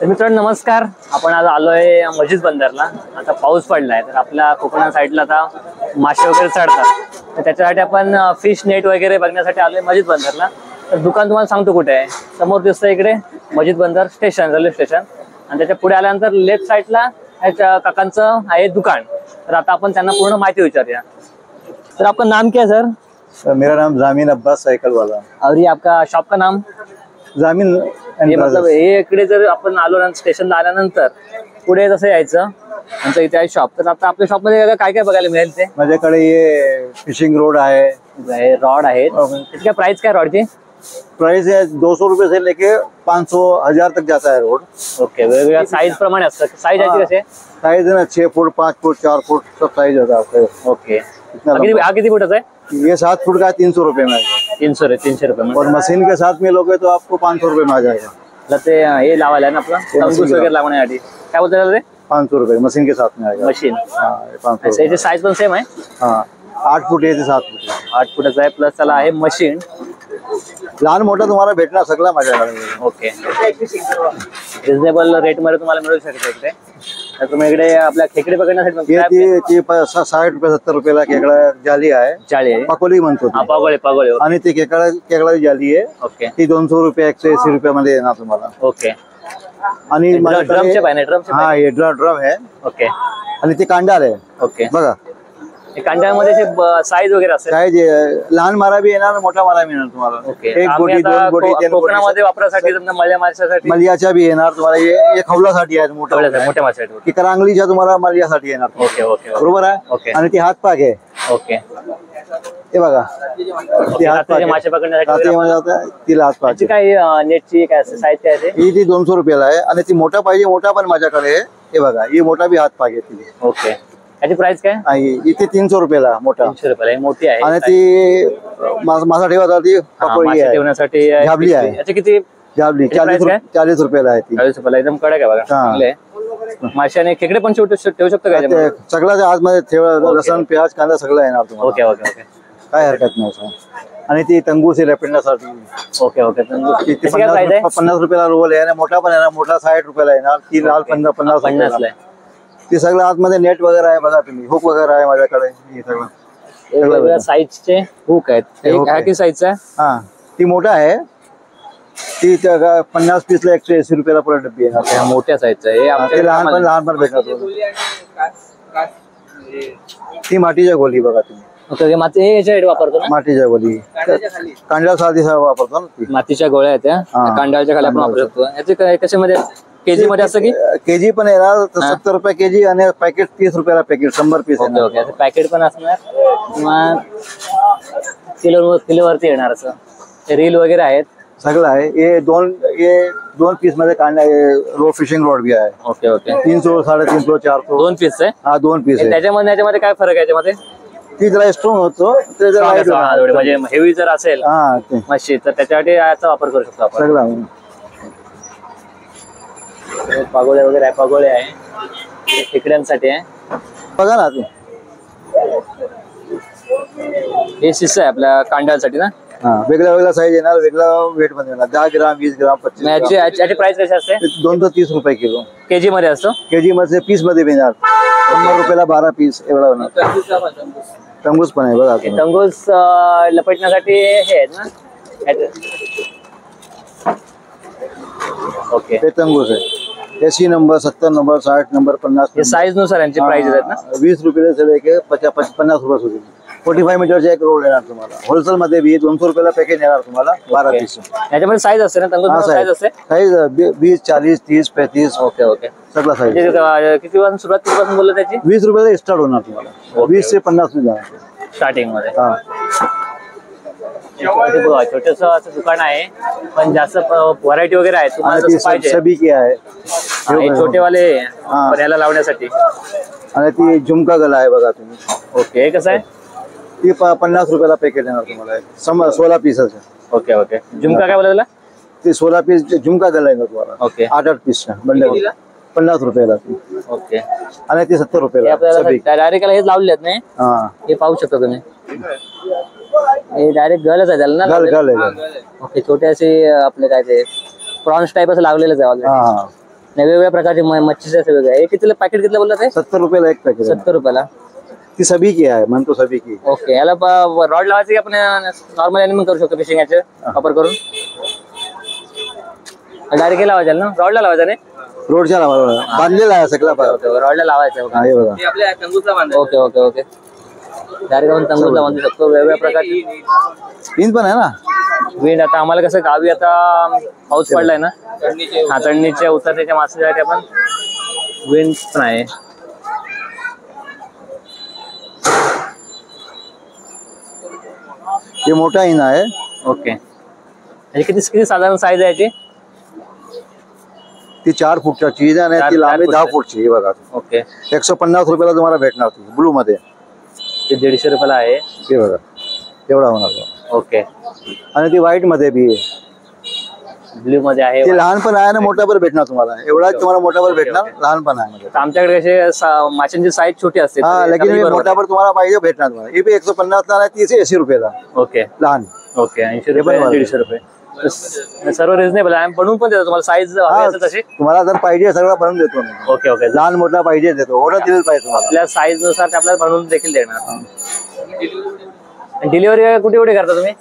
तर मित्रांनो नमस्कार. आपण आज आलोय मस्जिद बंदरला. आता पाऊस पडलाय तर आपल्या कोकण साईडला आता मासे वगैरे चढतात, तर त्याच्यासाठी आपण फिश नेट वगैरे बघण्यासाठी आलोय मस्जिद बंदरला. तर दुकान तुम्हाला सांगतो कुठे आहे. समोर दिसतं इकडे मस्जिद बंदर स्टेशन, रेल्वे स्टेशन, आणि त्याच्या पुढे आल्यानंतर लेफ्ट साईडला काकांचं आहे दुकान. तर आता आपण त्यांना पूर्ण माहिती विचारूया. तर आपका नाम क्या है सर? मेरा नाम जामीन अब्बास साइकिल वाला. और ये आपका शॉप का नाम? जामीन. हे मतलब हे इकडे जर आपण आलो ना स्टेशनला आल्यानंतर पुढे जसं यायचं आमचं इथे आहे शॉप. तर आता आपल्या शॉप मध्ये काय काय बघायला मिळेल ते? माझ्याकडे ये फिशिंग रोड है, रॉड आहेत. त्याची काय प्राइस काय रॉडची? प्राइस है 200 रुपए से लेके 500 1000 तक जाता है रोड. ओके, वेगवेगळ्या साईज प्रमाणे असतं. साईज याची कशी आहे? साइज है ना 6 फुट 5 फुट 4 फुट सब साइज होता है आपका. ओके, हा किती फुटाचा आहे? ये 7 फुट का है, 300 रुपए में आएगा. 300 रुपये. और मशीन के साथ में लोगे तो आपको 500 रुपए में आ जाएगा. ते हे लावायला आहे ना आपलं तंबूस वगैरे लावण्यासाठी. काय बोलतात ते? 500 रुपए मशीन के साथ में आएगा. मशीन. हाँ 500. याची साईज पण सेम आहे. हाँ 8 फुट आहे ते 7 फुट. 8 फुटाचा आहे प्लस त्याला आहे मशीन. लहान मोठा तुम्हाला भेटणार सगळा माझ्याकडे. ओके, रिजनेबल रेट मध्ये तुम्हाला मिळू शकते इकडे. तर तुम्ही इकडे आपल्या खेकडे पकडण्यासाठी 60 रुपये 70 रुपयाला खेकडा जाली आहे. जाळी आहे, पाकोली म्हणतो ती. पागोळे. आणि ती खेकडा जाली आहे. ओके, ती 200 रुपये 180 रुपयामध्ये येणार तुम्हाला. ओके. आणि ड्रम हा हे ड्रम आहे. ओके, आणि ते कांडाल आहे. ओके, बघा कांड्यामध्ये साईज वगैरे असेल. साईज लहान मारा बी येणार, मोठा मारा बी येणार तुम्हाला. ओके, एक बोटी 2 बोटी 3 कोकणामध्ये वापरासाठी मल्या माशासाठी मलियाच्या बी येणार तुम्हाला. हे खवलासाठी आहे मोठ्या मोठ्या माशासाठी. की करांगलीच्या तुम्हाला मलियासाठी येणार. ओके ओके, बरोबर आहे. ओके. आणि ती हातपाक आहे. ओके, हे बघा ती हातपाक मासे पकडण्यासाठी तिला हातपाक. काय नेटची काय साईज काय आहे? ही ती 200 रुपयाला आहे. आणि ती मोठा पाहिजे मोठा पण माझ्याकडे आहे. हे बघा ही मोठा बी हातपाक आहे ती. ओके, याची प्राइस काय? इथे 300 रुपयाला मोठा. 300 रुपयाला मोठी आहे. आणि ती मासा ठेवायचा ती ठेवण्यासाठी झाबली आहे. याची किती? झाबली 40 रुपयाला आहे ती. 40 रुपयाला एकदम कडक आहे बघा. चांगले माशाने खेकडे पण ठेवू शकतो काय? सगळ्याच्या आतमध्ये ठेवा. लसण प्याज कांदा सगळं येणार तुम्हाला. ओके ओके ओके, काय हरकत नाही. आणि ती तंगूस आहे लपेटण्यासाठी. ओके ओके, 50 रुपयाला रोल आहे. आणि मोठा पण येणार. मोठा 60 रुपयाला येणार. ती लाल 50 ला. ती सगळं आतमध्ये नेट वगैरे आहे बघा तुम्ही. हुक वगैरे आहे माझ्याकडे. हे सगळं साईजचे हुक आहेत. किती साईजचा आहे? हा ती मोठा आहे. ती 50 पीसला 180 रुपयाला पुरा डब्बी आहे. मोठ्या साईजचा आहे. लहान पण भेटणार. ती मातीच्या गोली बघा तुम्ही. याच्या वापरतो ना मातीच्या गोली. कांड्या साधी वापरतो ना ती. मातीच्या गोळ्या आहेत त्या कांड्याच्या खाली आपण वापरू शकतो. याचे कशामध्ये केजी मध्ये असं की केजी पण येणार 70 रुपये केजी. आणि पॅकेट 30 रुपयाला पॅकेट 100 पीस. ओके, पॅकेट पण असणार किंवा किलोवरती येणार असं. रील वगैरे आहेत सगळं आहे. हे दोन पीस मध्ये कांदा रो फिशिंग रोड बी आहे. ओके ओके, 300 350 400 2 पीस आहे. हा 2 पीस आहे. त्याच्यामध्ये काय फरक आहे याच्यामध्ये? ती जरा स्ट्रॉंग होतो. म्हणजे हेवी जर असेल मच्छी तर त्याच्यासाठी याचा वापर करू शकतो आपण. सगळं पागोळे वगैरे आहे. पागोळे आहे खेकड्यांसाठी आहे. बघा ना ते हे शिस्स आहे आपल्या कांड्यासाठी ना. वेगळ्या साईज येणार. वेगळा वेट मध्ये येणार. 10 ग्राम 20 ग्राम 25. याची प्राइस कशी असते? 230 रुपये किलो. केजी मध्ये असतो. केजी मध्ये पीस मध्ये येणार. 100 रुपयाला 12 पीस एवढा होणार. तंगूस पण आहे बघा. तंगूस लपेटण्यासाठी हे आहेत ना. ओके, ते तंगूस आहे. 80 नंबर 70 नंबर 60 नंबर 50. साईज नुसार यांची प्राइस आहेत ना. 20 रुपये से लेके 50 रुपये सुधी. 45 मीटरचे एक रोल येणार तुम्हाला. होलसेल मध्ये बी 200 रुपयाला पॅकेज येणार तुम्हाला 12 पीस. याच्यामध्ये साईज असते ना तंगूस? साईज असते साईज 20 40 30 35. ओके ओके, सगळा साईज. किती वाजून सुरुवात किती बोललो त्याची? 20 रुपयाला स्टार्ट होणार तुम्हाला. 20 ते 50 स्टार्टिंग मध्ये. हा छोटस असं दुकान आहे पण जास्त व्हरायटी वगैरे आहे. तुम्हाला पाहिजे सभी की आहे. छोटेवाले याला लावण्यासाठी. आणि ती झुमका गला आहे बघा तुम्ही. ओके, कसं आहे? ती 50 रुपयाला पॅकेट येणार तुम्हाला. 16 पीसच. ओके ओके, झुमका काय बोलला? ती 16 पीस झुमका गला येणार तुम्हाला. ओके, 8 पीस बंडल 50 रुपयाला. ओके, आणि ती 70 रुपयाला. डायरेक्ट हेच लावले नाही. हे पाहू शकता तुम्ही. हे डायरेक्ट गलच आहे त्याला ना. गल. ओके, छोटे असे आपले काय ते प्रॉन्स टाइप असं लावलेलंच आहे. नाही वेगवेगळ्या प्रकारचे मच्छीचे असे वेगळे. हे कितीला पॅकेट कितीला बोलला ते? 70 रुपयाला एक पॅकेट. 70 रुपयाला. ती सभी की आहे, म्हणतो सभी की. ओके. याला रॉड लावायचं की आपण नॉर्मल एनिमल करू शकतो फिशिंग याचे वापर करून? डायरेक्ट लावायचं ना, रॉडला लावायचं नाही? रोडच्या बांधलेला आहे सगळा. रॉडला लावायचं. हे बघा. Okay okay okay. डायरेक्ट आपण तंबूला बांधू शकतो. वेगवेगळ्या प्रकारची पिन पण आहे ना. विंड आता आम्हाला कसं गावी आता पाऊस पडलाय ना, हा चढणीच्या उतरण्याच्या मासेसाठी आपण विंड पण आहे. हे मोठा इन आहे. ओके. किती किती साधारण साईज आहे याची? ती 4 फूटची चीज आहे आणि ती लांबी 10 फूटची. हे बघा. ओके. 150 रुपयाला तुम्हाला भेटणार ती ब्लू मध्ये. ते 150 रुपयाला आहे. हे बघा एवढा होणार. ओके. आणि ती व्हाईट मध्ये बी ब्ल्यू मध्ये आहे. ते लहान पण आहे आणि मोठा पण भेटणार तुम्हाला. एवढाच तुम्हाला मोठा पण भेटणार, लहान पण आहे. आमच्याकडे कसे माशांची साईज छोटी असते. हा, लेकिन मोठा पण तुम्हाला पाहिजे भेटणार तुम्हाला. हे बी 150 ला, 30 80 रुपयाला. ओके. लहान. ओके. 80 रुपये 150 रुपये सर्व रिजनेबल आहे. बनवून पण देतो तुम्हाला साईज तशी. तुम्हाला जर पाहिजे सगळं बनवून देतो. Okay okay. लहान मोठा पाहिजे देतो. ऑर्डर दिलं पाहिजे तुम्हाला. आपल्या साईज नुसार ते आपल्याला बनवून देखील देणार. डिलिव्हरी कुठे कुठे करता तुम्ही?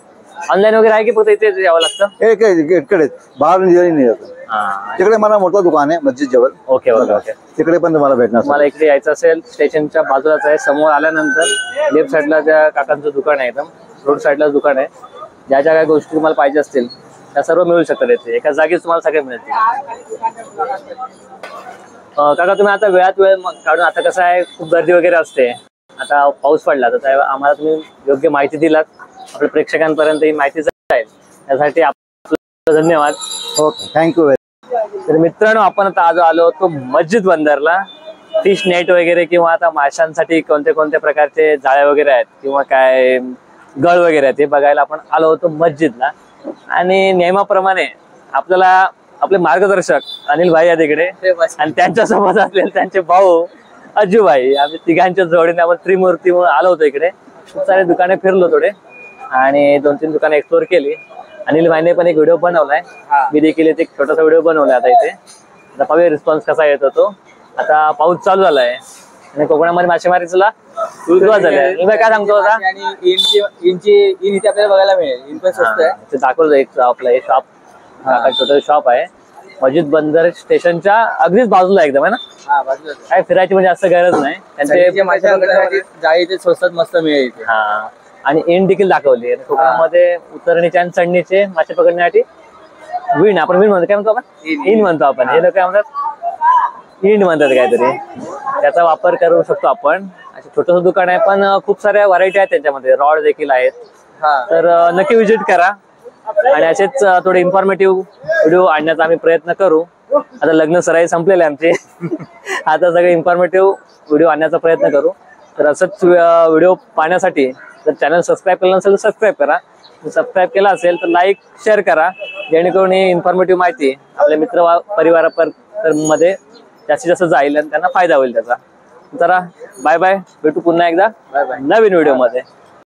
ऑनलाईन वगैरे आहे की फक्त इथे यावं लागतं? इकडे बाहेर डिलिव्हरी नाही जात. तिकडे मला मोठं दुकान आहे मस्जिद जवळ. Okay okay okay. तिकडे पण तुम्हाला भेटणार. तुम्हाला इकडे यायचं असेल स्टेशनच्या बाजूलाच आहे. समोर आल्यानंतर लेफ्ट साईडला त्या काकांचं दुकान आहे. एकदम रोड साईडलाच दुकान आहे. ज्या ज्या काही गोष्टी तुम्हाला पाहिजे असतील त्या सर्व मिळू शकतात इथे. एका जागीच तुम्हाला सगळे मिळतील. काका तुम्ही आता वेळात वेळ काढून, आता कसं आहे खूप गर्दी वगैरे असते, आता पाऊस पडला तर आम्हाला तुम्ही योग्य माहिती दिलात, आपल्या प्रेक्षकांपर्यंत ही माहिती जाईल त्यासाठी आपलं धन्यवाद. Okay, thank you. तर मित्रांनो, आपण आता आज आलो होतो मस्जिद बंदरला. फिश नेट वगैरे किंवा आता माशांसाठी कोणत्या कोणत्या प्रकारचे जाळे वगैरे आहेत किंवा काय गळ वगैरे आहेत हे बघायला आपण आलो होतो मस्जिदला. आणि नियमाप्रमाणे आपल्याला आपले मार्गदर्शक अनिल भाई या तिकडे आणि त्यांच्या सोबत असलेले त्यांचे भाऊ अज्जू भाई, आम्ही तिघांच्या जोडीने आपण त्रिमूर्ती म्हणून आलो होतो इकडे. खूप सारे दुकाने फिरलो थोडे आणि 2-3 दुकाने एक्सप्लोर केली. अनिल भाईने पण एक व्हिडिओ बनवलाय, मी देखील एक छोटासा व्हिडिओ बनवलाय आता इथे. आता पाहूया रिस्पॉन्स कसा येत होतो. आता पाऊस चालू झालाय आणि कोकणामध्ये मासेमारीला सुरुवात झाली आहे. काय सांगतो आता? इन इथे आपल्याला बघायला मिळेल. इन पण स्वस्त आहे. ते दाखवलं एक आपलं हे शॉप, छोटं शॉप आहे मस्जिद बंदर स्टेशनच्या अगदीच बाजूला एकदम आहे ना. काय फिरायची म्हणजे जास्त गरज नाही. त्यांचे मासे जाळी ते स्वस्तात मस्त मिळेल इथे. हा, आणि इन देखील दाखवली. कोकणामध्ये उतरणीचे आणि चढणीचे मासे पकडण्यासाठी विण, आपण विण म्हणतो, काय म्हणतो आपण? इन म्हणतो आपण. हे लोक काय म्हणतात? इंड म्हणतात काहीतरी. त्याचा वापर करू शकतो आपण. असे छोटस दुकान आहे पण खूप साऱ्या व्हरायटी आहेत त्याच्यामध्ये. रॉड देखील आहेत. तर नक्की विजिट करा आणि असेच थोडे इन्फॉर्मेटिव्ह व्हिडिओ आणण्याचा आम्ही प्रयत्न करू. आता लग्न सराई संपलेले आमचे आता सगळे इन्फॉर्मेटिव्ह व्हिडिओ आणण्याचा प्रयत्न करू. तर असंच व्हिडिओ पाहण्यासाठी जर चॅनल सबस्क्राईब केलं नसेल तर सबस्क्राईब करा. सबस्क्राईब केला असेल तर लाईक शेअर करा, जेणेकरून ही इन्फॉर्मेटिव्ह माहिती आपल्या मित्र परिवारामध्ये जास्तीत जास्त जाईल आणि त्यांना फायदा होईल त्याचा. चला बाय बाय, भेटू पुन्हा एकदा नवीन व्हिडिओ मध्ये.